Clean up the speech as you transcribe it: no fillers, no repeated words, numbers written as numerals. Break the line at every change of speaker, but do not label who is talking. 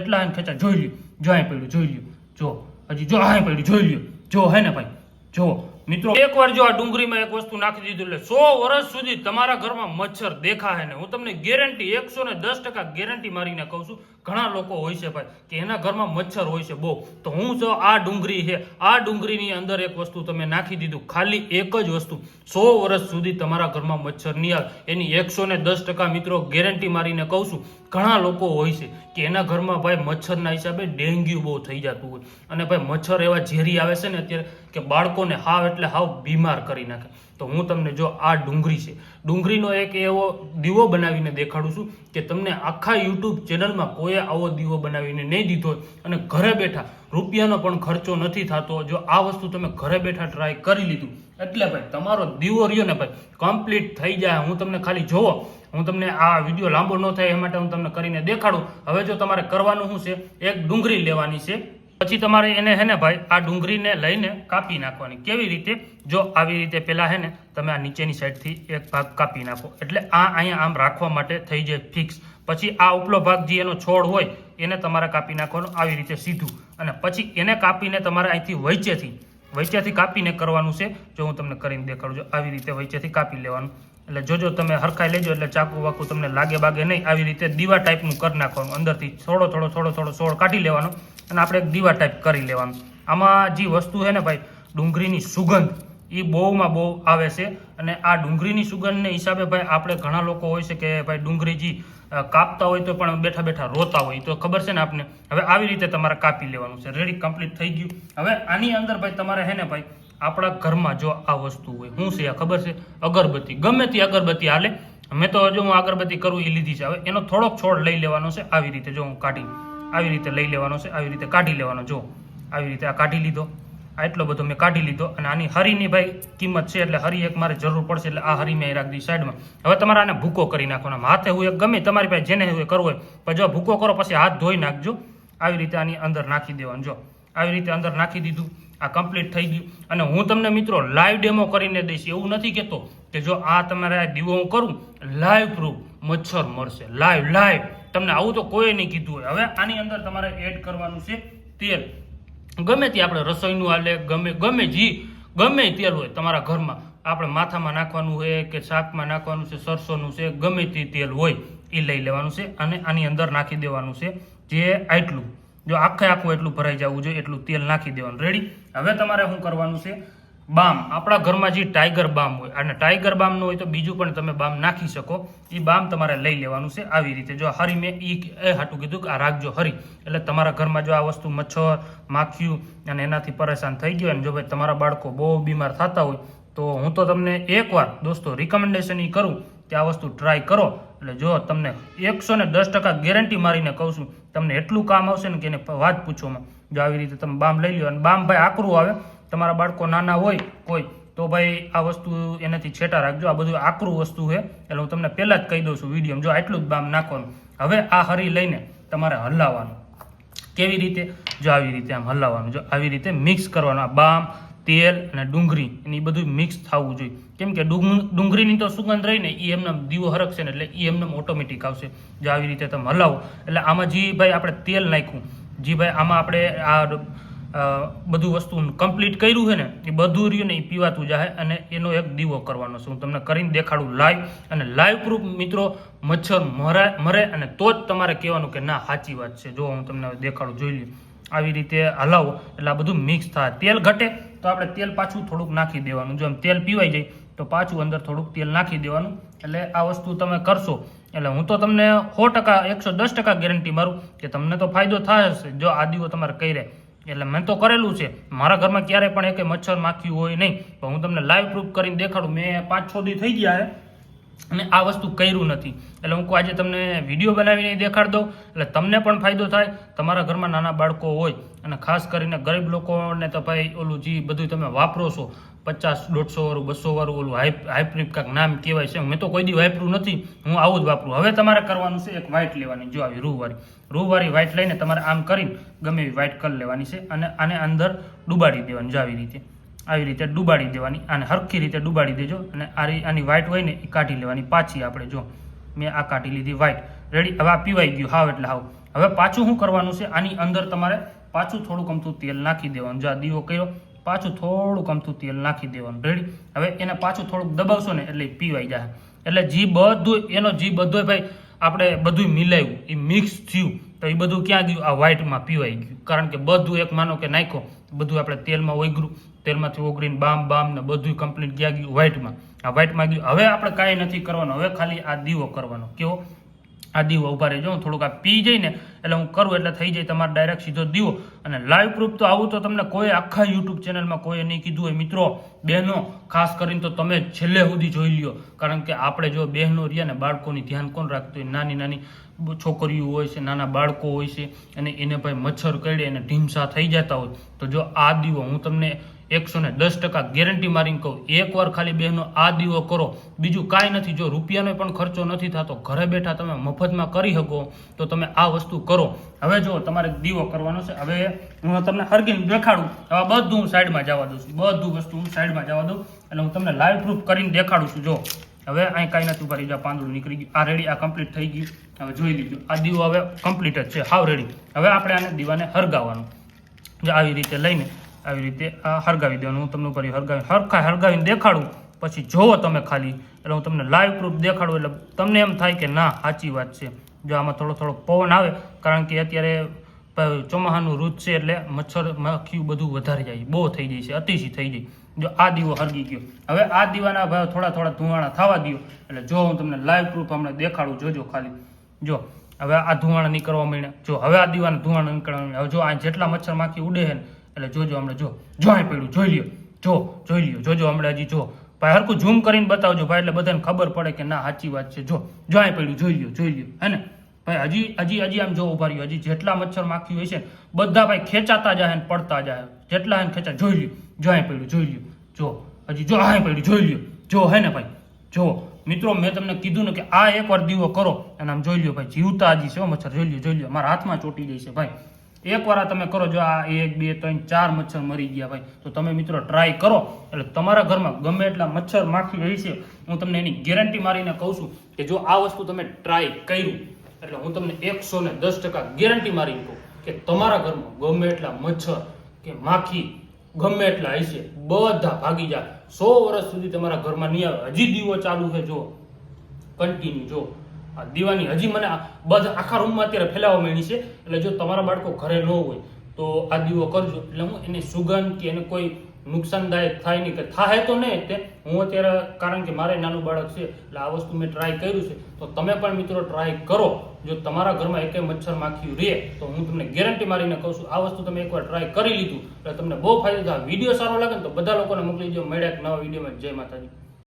એટલા એને ખેંચા જોઈ લ્યો, જો અહીં પડ્યું જોઈ લ્યો, જો હજી જો અહીં પડ્યું જોઈ લ્યો, જો હે ને ભાઈ જો મિત્રો એકવાર જો આ ડુંગળીમાં એક વસ્તુ નાખી દીધું એટલે 100 વર્ષ સુધી તમારા ઘરમાં મચ્છર દેખાય ને હું તમને ગેરંટી 110% ગેરંટી મારીને કહું છું. ઘણા લોકો હોય છે ભાઈ કે એના ઘરમાં મચ્છર હોય છે બહુ, તો હું જો આ ડુંગળી છે આ ડુંગળીની અંદર એક વસ્તુ તમે નાખી દીધું, ખાલી એક જ વસ્તુ 100 વર્ષ સુધી તમારા ઘરમાં મચ્છર નહીં આવે એની 110% મિત્રો ગેરંટી મારીને કહું છું. ઘણા લોકો હોય છે કે એના ઘરમાં ભાઈ મચ્છરના હિસાબે ડેન્ગ્યુ બહુ થઈ જતું હોય અને ભાઈ મચ્છર એવા ઝેરી આવે છે ને અત્યારે કે બાળકોને હાવ એટલે હાવ બીમાર કરી નાખે. તો હું તમને જો આ ડુંગળી છે, ડુંગળીનો એક એવો દીવો બનાવીને દેખાડું છું કે તમને આખા યુટ્યુબ ચેનલમાં કોઈએ આવો દીવો બનાવીને નહીં દીધો અને ઘરે બેઠા રૂપિયાનો પણ ખર્ચો નથી થતો. જો આ વસ્તુ તમે ઘરે બેઠા ટ્રાય કરી લીધું એટલે ભાઈ તમારો દીવો રહ્યો ને ભાઈ કમ્પ્લીટ થઈ જાય. હું તમને ખાલી જોવો, હું તમને આ વિડીયો લાંબો ન થાય એ માટે હું તમને કરીને દેખાડું. હવે જો તમારે કરવાનું શું છે, એક ડુંગળી લેવાની છે, પછી તમારે એને હે ને ભાઈ આ ડુંગળીને લઈને કાપી નાખવાની. કેવી રીતે, જો આવી રીતે પેલા હે ને તમે આ નીચેની સાઈડથી એક ભાગ કાપી નાખો એટલે આ અહીંયા આમ રાખવા માટે થઈ જાય ફિક્સ. પછી આ ઉપલો ભાગ જે એનો છોડ હોય એને તમારે કાપી નાખવાનો આવી રીતે સીધું, અને પછી એને કાપીને તમારે અહીંથી વચ્ચેથી કાપીને કરવાનું છે. જો હું તમને કરીને દેખાડું, જો આવી રીતે વચ્ચેથી કાપી લેવાનું એટલે જોજો તમે હરખાઈ લેજો એટલે ચાકુ વાકુ તમને લાગે બાગે નહીં. આવી રીતે દીવા ટાઈપનું કરી નાખવાનું, અંદરથી થોડો છોડ કાઢી લેવાનો અને આપણે એક દીવા ટાઈપ કરી લેવાનું. આમાં જે વસ્તુ છે ને ભાઈ ડુંગળીની સુગંધ એ બહુમાં બહુ આવે છે અને આ ડુંગળીની સુગંધને હિસાબે ભાઈ આપણે ઘણા લોકો હોય છે કે ભાઈ ડુંગળી જે કાપતા હોય તો પણ બેઠા બેઠા રોતા હોય, તો ખબર છે ને આપને. હવે આવી રીતે તમારે કાપી લેવાનું છે. રેડી, કમ્પ્લીટ થઈ ગયું. હવે આની અંદર ભાઈ તમારે હે ને ભાઈ આપણા ઘરમાં જો આ વસ્તુ હોય શું છે ખબર છે, અગરબત્તી, ગમે તે અગરબત્તી હાલે. મેં તો જો હું અગરબત્તી કરું એ લીધી છે. હવે એનો થોડોક છોડ લઈ લેવાનો છે આવી રીતે, જો હું કાઢી આવી રીતે લઈ લેવાનો છે, આવી રીતે કાઢી લેવાનો. જો આવી રીતે આ કાઢી લીધો, આટલો બધો મેં કાઢી લીધો અને આની હરીની ભાઈ કિંમત છે એટલે હરી એક મારે જરૂર પડશે એટલે આ હરી મેં રાખી દીધી સાઈડમાં. હવે તમારે આને ભૂકો કરી નાખવાનો. હાથે હું એક ગમે તમારી પાસે જેને હું કરવું હોય પણ જો ભૂકો કરો પછી હાથ ધોઈ નાખજો. આવી રીતે આની અંદર નાખી દેવાનું. જો આવી રીતે અંદર નાખી દીધું, આ કમ્પ્લીટ થઈ ગયું. અને હું તમને મિત્રો લાઈવ ડેમો કરીને દઈશ, એવું નથી કહેતો કે જો આ તમારે આ દીવો હું કરું લાઈવ પ્રૂફ મચ્છર મળશે, લાઈવ તમને આવું તો કોઈ નહીં કીધું હોય. હવે આની અંદર તમારે એડ કરવાનું છે તેલ, ગમે તે આપણે રસોઈનું હાલે, ગમે તેલ હોય તમારા ઘરમાં, આપણે માથામાં નાખવાનું હોય કે શાકમાં નાખવાનું છે, સરસોનું છે, ગમે તે તેલ હોય એ લઈ લેવાનું છે અને આની અંદર નાખી દેવાનું છે. જે આટલું જો આખું એટલું ભરાઈ જવું જોઈએ એટલું તેલ નાખી દેવાનું. રેડી. હવે તમારે શું કરવાનું છે, બામ, આપણા ઘરમાં જે ટાઈગર બામ હોય અને ટાઈગર બામ ન હોય તો બીજું પણ તમે બામ નાખી શકો. એ બામ તમારે લઈ લેવાનું છે આવી રીતે. જો હરી મેં એ હાટું કીધું કે આ રાખજો હરી, એટલે તમારા ઘરમાં જો આ વસ્તુ મચ્છર માખ્યું અને એનાથી પરેશાન થઈ ગયો અને જો ભાઈ તમારા બાળકો બહુ બીમાર થતા હોય તો હું તો તમને એકવાર દોસ્તો રિકમેન્ડેશન એ કરું કે આ વસ્તુ ટ્રાય કરો. એટલે જો તમને 110% ગેરંટી મારીને કહું છું તમને એટલું કામ આવશે ને કે એને વાત પૂછોમાં. જો આવી રીતે તમે બામ લઈ લો અને બામ ભાઈ આકરું આવે, તમારા બાળકો નાના હોય કોઈ તો ભાઈ આ વસ્તુ એનાથી છેટા રાખજો. આ બધું આકરું વસ્તુ છે એટલે હું તમને પહેલાં જ કહી દઉં છું વિડીયો. જો આટલું જ બામ નાખવાનું. હવે આ હરી લઈને તમારે હલાવવાનું. કેવી રીતે, જો આવી રીતે આમ હલાવવાનું, જો આવી રીતે મિક્સ કરવાનું. આ બામ, તેલ અને ડુંગળી એની બધું મિક્સ થવું જોઈએ. કેમ કે ડુંગળીની તો સુગંધ રહીને એ એમને દીવો હરકશે ને એટલે એ એમને ઓટોમેટિક આવશે. જો આવી રીતે તમે હલાવો એટલે આમાં જે ભાઈ આપણે તેલ નાખ્યું, જે ભાઈ આમાં આપણે આ બધું વસ્તુ કમ્પ્લીટ કર્યું છે ને એ બધું રહ્યું ને એ પીવાતું જાય અને એનો એક દીવો કરવાનો છે. હું તમને કરીને દેખાડું લાઈવ, અને લાઈવ પ્રૂફ મિત્રો મચ્છર મરે અને તો જ તમારે કહેવાનું કે ના સાચી વાત છે. જો હું તમને દેખાડું, જોઈ લો. આવી રીતે હલાવો એટલે આ બધું મિક્સ થાય. તેલ ઘટે તો આપણે તેલ પાછું થોડુંક નાખી દેવાનું. જો આમ તેલ પીવાઈ જાય તો પાછું અંદર થોડુંક તેલ નાખી દેવાનું. એટલે આ વસ્તુ તમે કરશો એટલે હું તો તમને 100% 110% ગેરંટી મારું કે તમને તો ફાયદો થાય હશે. જો આ દીવો તમારે કર્યા એટલે મેં તો કરેલું છે, મારા ઘરમાં ક્યારેય પણ એક મચ્છર માખ્યું હોય નહીં, પણ હું તમને લાઈવ પ્રૂફ કરીને દેખાડું. મેં 5-6 દી થઈ ગયા અને આ વસ્તુ કર્યું નથી એટલે હું આજે તમને વિડીયો બનાવીને દેખાડી દઉં એટલે તમને પણ ફાયદો થાય. તમારા ઘરમાં નાના બાળકો હોય અને ખાસ કરીને ગરીબ લોકોને તો ભાઈ ઓલું જે બધું તમે વાપરો છો 50-150 વાળું 200 વાળું ઓલું હાઇબ્રિડ કાંક નામ કહેવાય છે, મેં તો કોઈ દી વાપર્યું નથી, હું આવું જ વાપરું. હવે તમારે કરવાનું છે એક વ્હાઈટ લેવાની. જો આવી રૂવાળી વ્હાઈટ લઈને તમારે આમ કરીને ગમે એવી વ્હાઈટ કરી લેવાની છે અને આને અંદર ડુબાડી દેવાની. જો આવી રીતે ડુબાડી દેવાની. આને હરખી રીતે ડુબાડી દેજો અને આની વ્હાઈટ હોય ને એ કાઢી લેવાની પાછી. આપણે જો મેં આ કાઢી લીધી વ્હાઈટ. રેડી. હવે આ પીવાઈ ગયું હાવ એટલે હાવ. હવે પાછું શું કરવાનું છે, આની અંદર તમારે પાછું થોડુંક અમથું તેલ નાખી દેવાનું. જો આ દીવો કર્યો, પાછું થોડુંક અમથું તેલ નાખી દેવાનું. રેડી. હવે એને પાછું થોડુંક દબાવશો ને એટલે પીવાઈ જાય. એટલે જી બધું એનો જી બધો ભાઈ આપણે બધું મિલાવ્યું, એ મિક્સ થયું, તો એ બધું ક્યાં ગયું? આ વ્હાઈટમાં પીવાઈ ગયું. કારણ કે બધું એક માનો કે નાખ્યો, બધું આપણે તેલમાં ઓગળ્યું, તેલમાંથી ઓગળીને બામ ને બધું કમ્પ્લીટ ક્યાં ગયું? વ્હાઈટમાં. આ વ્હાઈટમાં ગયું. હવે આપણે કાંઈ નથી કરવાનું, હવે ખાલી આ દીવો કરવાનો. કેવો? આ દીવો ઉભા રહેજો, થોડુંક આ પી જાય ને એટલે હું કરું એટલે થઈ જાય તમારે ડાયરેક્ટ સીધો દીવો. અને લાઈવ પ્રૂફ તો આવું તો તમને કોઈ આખા યુટ્યુબ ચેનલમાં કોઈ નહીં કીધું હોય. મિત્રો બહેનો ખાસ કરીને તો તમે છેલ્લે સુધી જોઈ લ્યો, કારણ કે આપણે જો બહેનો રહ્યા ને બાળકોની ધ્યાન કોણ રાખતું હોય? નાની નાની છોકરીઓ હોય છે, નાના બાળકો હોય છે, અને એને ભાઈ મચ્છર કરડે અને ઢીમસા થઈ જતા હોય. તો જો આ દીવો હું તમને 110% ગેરંટી મારીને કહું, એકવાર ખાલી બહેનો આ દીવો કરો, બીજું કાંઈ નથી. જો રૂપિયાનો પણ ખર્ચો નથી થતો, ઘરે બેઠા તમે મફતમાં કરી શકો, તો તમે આ વસ્તુ કરો. હવે જો તમારે દીવો કરવાનો છે. હવે હું તમને હરગીને દેખાડું. હવે બધું હું સાઈડમાં જવા દઉં છું, બધું વસ્તુ હું સાઈડમાં જવા દઉં, એટલે હું તમને લાઈવ પ્રૂફ કરીને દેખાડું છું. જો હવે અહીં કાંઈ નથી ઉભા રહી જાય, પાંદડું નીકળી ગયું. આ રેડી, આ કમ્પ્લીટ થઈ ગયું. હવે જોઈ લીધું, આ દીવો હવે કમ્પ્લીટ જ છે, હાવ રેડી. હવે આપણે આને દીવાને હરગાવવાનું. જો આવી રીતે લઈને આવી રીતે આ હરગાવી દેવાનું. હું તમને ઉપર હરગાવીને દેખાડું, પછી જોવો તમે ખાલી, એટલે હું તમને લાઈવ પ્રૂફ દેખાડું, એટલે તમને એમ થાય કે ના સાચી વાત છે. જો આમાં થોડો પવન આવે, કારણ કે અત્યારે ચોમાસાનું ઋતુ છે, એટલે મચ્છર માખી બધું વધારે જાય, બહુ થઈ જાય છે, અતિશય થઈ જાય. જો આ દીવો હરગી ગયો. હવે આ દીવાના ભાઈ થોડા ધુવાણા થવા દો, એટલે જો હું તમને લાઈવ પ્રૂફ હમણાં દેખાડું, જોજો ખાલી. જો હવે આ ધુવાણા નીકળવા માંડ્યા. જો હવે આ દીવાના ધુવાણા નીકળવા માંડ્યા. હવે જો આ જેટલા મચ્છર માખી ઉડે છે ને, એટલે જોજો હમણાં. જો અહીં પડ્યું, જોઈ લ્યો, જોઈ લ્યો, જોજો હમણાં હજી. જો ભાઈ હરખું ઝૂમ કરીને બતાવજો ભાઈ, એટલે બધાને ખબર પડે કે ના સાચી વાત છે. જો અહીં પડ્યું, જોઈ લ્યો, હે ને ભાઈ. હજી આમ જો ઉભા રહ્યો, હજી જેટલા મચ્છર માખી હોય છે બધા ભાઈ ખેંચાતા જાય ને પડતા જાય, જેટલા એને ખેંચા. જોઈ લ્યો, જો અહીં પડ્યું, જોઈ લ્યો. જો હજી જો અહીં પડ્યું, જોઈ લ્યો. જો હે ને ભાઈ. જો મિત્રો મેં તમને કીધું ને કે આ એકવાર દીવો કરો, અને આમ જોઈ લ્યો ભાઈ, જીવતા હજી છે મચ્છર. જોઈ લ્યો, મારા હાથમાં ચોટી જાય છે ભાઈ. એકવાર આ તમે કરો, જો આ 1 2 3 4 મચ્છર મરી ગયા ભાઈ. તો તમે મિત્રો ટ્રાય કરો, એટલે તમારા ઘરમાં ગમે એટલા મચ્છર માખી રહી છે, હું તમને એની ગેરંટી મારીને કહું છું કે જો આ વસ્તુ તમે ટ્રાય કર્યું, એટલે હું તમને 110% ગેરંટી મારીને કહું કે તમારા ઘરમાં ગમે એટલા મચ્છર કે માખી ગમે એટલા હશે, બધા ભાગી જાય. 100 વર્ષ સુધી તમારા ઘરમાં નહીં આવે. હજી દીવો ચાલુ છે, જો કન્ટિન્યુ. જો આ દીવાની હજી મને બધા આખા રૂમમાં અત્યારે ફેલાવવા માંડી છે. એટલે જો તમારા બાળકો ઘરે ન હોય તો આ દીવો કરજો, એટલે હું એની સુગંધ કે એને કોઈ નુકસાનદાયક થાય નહીં, કે થાય તો નહીં તે હું અત્યારે, કારણ કે મારે નાનું બાળક છે, એટલે આ વસ્તુ મેં ટ્રાય કર્યું છે. તો તમે પણ મિત્રો ટ્રાય કરો. જો તમારા ઘરમાં એકેય મચ્છર માખી રહે તો હું તમને ગેરંટી મારીને કહું છું, આ વસ્તુ તમે એકવાર ટ્રાય કરી લીધું એટલે તમને બહુ ફાયદો થાય. વિડીયો સારો લાગે ને તો બધા લોકોને મોકલી દો. મળ્યા એક નવા વિડીયોમાં. જય માતાજી.